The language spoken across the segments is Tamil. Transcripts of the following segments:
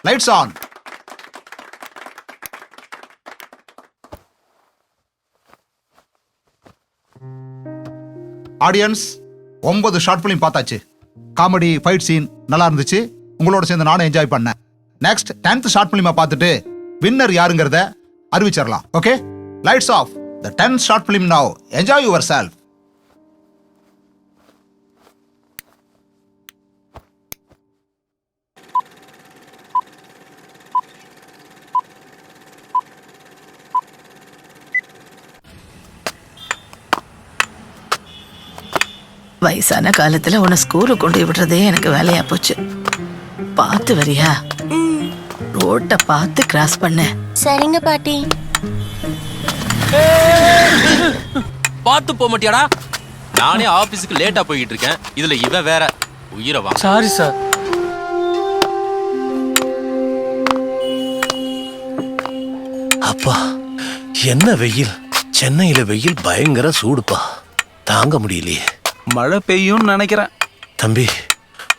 Lights on. Audience 9 short film பார்த்தாச்சு. காமெடி, ஃபைட் சீன் நல்லா இருந்துச்சு. உங்களோட சேர்ந்து நானும் என்ஜாய் பண்ணேன். நெக்ஸ்ட் 10th ஷார்ட் ஃபிலிமை பார்த்துட்டு வின்னர் யாருங்கிறத அறிவிச்சிடலாம். Okay, lights off the 10th short film now. Enjoy yourself. வயசான காலத்துல உன்னை ஸ்கூலுக்கு கொண்டு விடுறதே எனக்கு வேலையா போச்சு. பார்த்து வரியா? ரோட்டை பார்த்து கிராஸ் பண்ண. சரிங்க பாட்டி. பார்த்து போக மாட்டியாடா? நானே ஆபீஸ்க்கு லேட்டா போயிட்டு இருக்கேன். இதுல இவன் வேற உயிரை வா. Sorry sir. அப்பா என்ன வெயில்! சென்னையில வெயில் பயங்கர சூடுப்பா, தாங்க முடியலையே. மழை பெய்யும்னு நினைக்கிறேன். தம்பி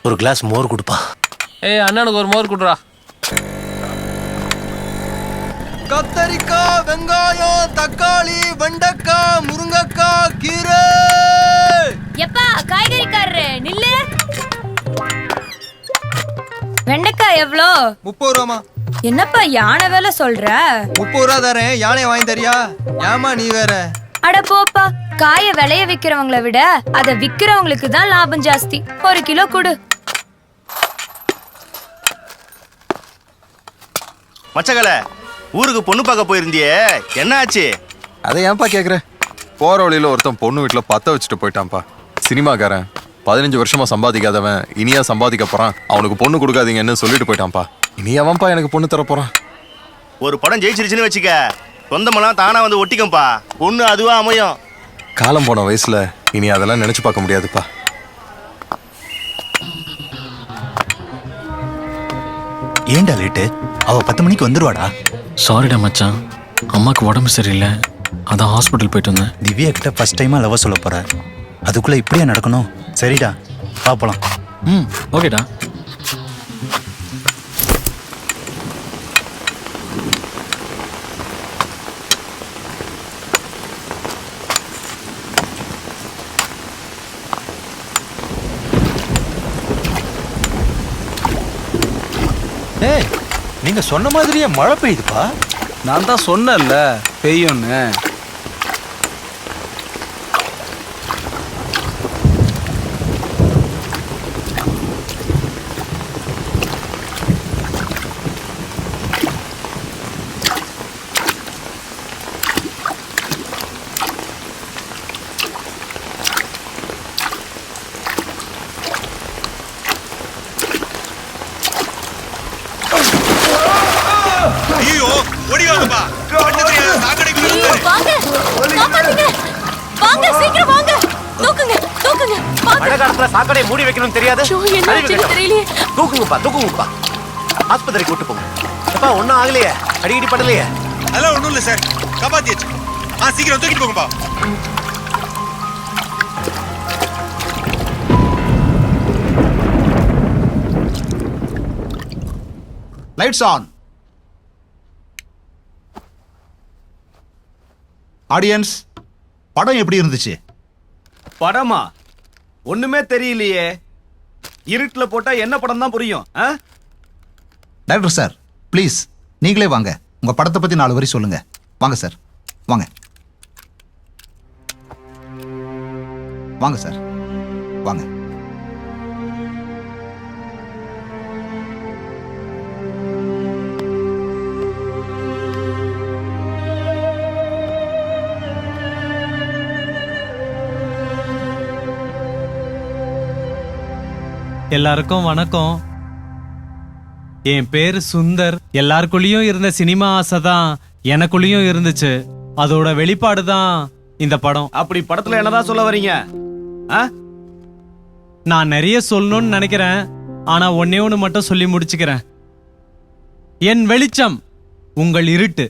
ஒரு கிளாஸ் மோர் கொடுப்பா. ஏய் அண்ணனுக்கு ஒரு மோர் குடுறா. கத்தரிக்காய், வெங்காயம், தக்காளி, வெண்டைக்காய், முருங்கைக்காய், கீரை. எப்பா காய்கறிக்காரரு நில்லு. வெண்டைக்காய் எவ்வளோ? 30 ரூபாமா. என்னப்பா யானை வேலை சொல்ற? 30 ரூபா தரேன், யானை வாங்கி தரியா? ஏமா நீ வேற? அட போப்பா, காய விளைய விக்கிறவங்களை விட அத விக்கிறவங்களுக்கு தான் லாபம் ஜாஸ்தி. 1 கிலோ கொடு. மச்சகல, ஊருக்கு பொண்ணு பார்க்க போயிருந்தியே, என்ன ஆச்சு? அதை ஏன்பா கேக்குற? போற வழியில ஒருத்தன் பொண்ணு வீட்டுல பத்த வச்சுட்டு போயிட்டான்ப்பா. சினிமாக்காரன் 15 வருஷமா சம்பாதிக்காதவன் இனியா சம்பாதிக்க போறான். அவனுக்கு பொண்ணு கொடுக்காதீங்கன்னு சொல்லிட்டு போயிட்டான்ப்பா. இனி அவன்ப்பா எனக்கு பொண்ணு தர போறான். ஒரு படம் ஜெயிச்சிருச்சுன்னு வச்சுக்க, சொந்தமெல்லாம் தானா வந்து ஒட்டிக்கும்பா. பொண்ணு அதுவா அமையும். காலம் போன வயசுல இனி அதெல்லாம் நினைச்சு பார்க்க முடியாதுப்பா. ஏண்டா லேட்டு? அவ 10 மணிக்கு வந்துருவாடா. சாரிடா மச்சான், அம்மாக்கு உடம்பு சரியில்லை, அதான் ஹாஸ்பிட்டல் போயிட்டு வந்தேன். திவ்யா கிட்ட ஃபர்ஸ்ட் டைமா லவ் சொல்ல போற, அதுக்குள்ள இப்படியே நடக்கணும்? சரிடா, பாப்பலாம். ஓகேடா. ஏய், நீங்க சொன்ன மாதிரியே மழை பெய்யுதுப்பா. நான் தான் சொன்னேன்ல பெய்யும்னு. ஐயோ, ஓடி வாங்கப்பா. வாங்க, காப்பாத்துங்க. வாங்க, சீக்கிரம் வாங்க. தூக்குங்க, தூக்குங்க. மழை காலத்துல சாக்கடை மூடி வைக்கணும் தெரியாது? தெரியலையே. தூக்குங்கப்பா. ஆஸ்பத்திரிக்கு கூட்டு போங்க. அப்பா ஒன்னும் ஆகலையே, அடிக்கடி படலையே? அதெல்லாம் ஒண்ணும் இல்ல சார், காப்பாத்தியாச்சு. சீக்கிரம் தூக்கிட்டு போங்கப்பா. Lights on. ஆடியன்ஸ், படம் எப்படி இருந்துச்சு? படமா? ஒண்ணுமே தெரியலையே. இருட்டுல போட்டா என்ன படம் தான் புரியும்? டைரக்டர் சார், ப்ளீஸ் நீங்களே வாங்க. உங்க படத்தை பத்தி 4 வரி சொல்லுங்க. வாங்க சார், வாங்க வாங்க சார், வாங்க. எல்லாருக்கும் வணக்கம். என் பேரு சுந்தர். எல்லாருக்குள்ளயும் இருந்த சினிமா ஆசை தான் எனக்குள்ளயும் இருந்துச்சு. அதோட வெளிப்பாடு தான் இந்த படம். அப்படி படத்துல என்னதான் சொல்ல வரீங்க? நான் நிறைய சொல்லணும்னு நினைக்கிறேன், ஆனா ஒன்னே ஒண்ணு மட்டும் சொல்லி முடிச்சுக்கிறேன். என் வெளிச்சம் உங்கள் இருட்டு.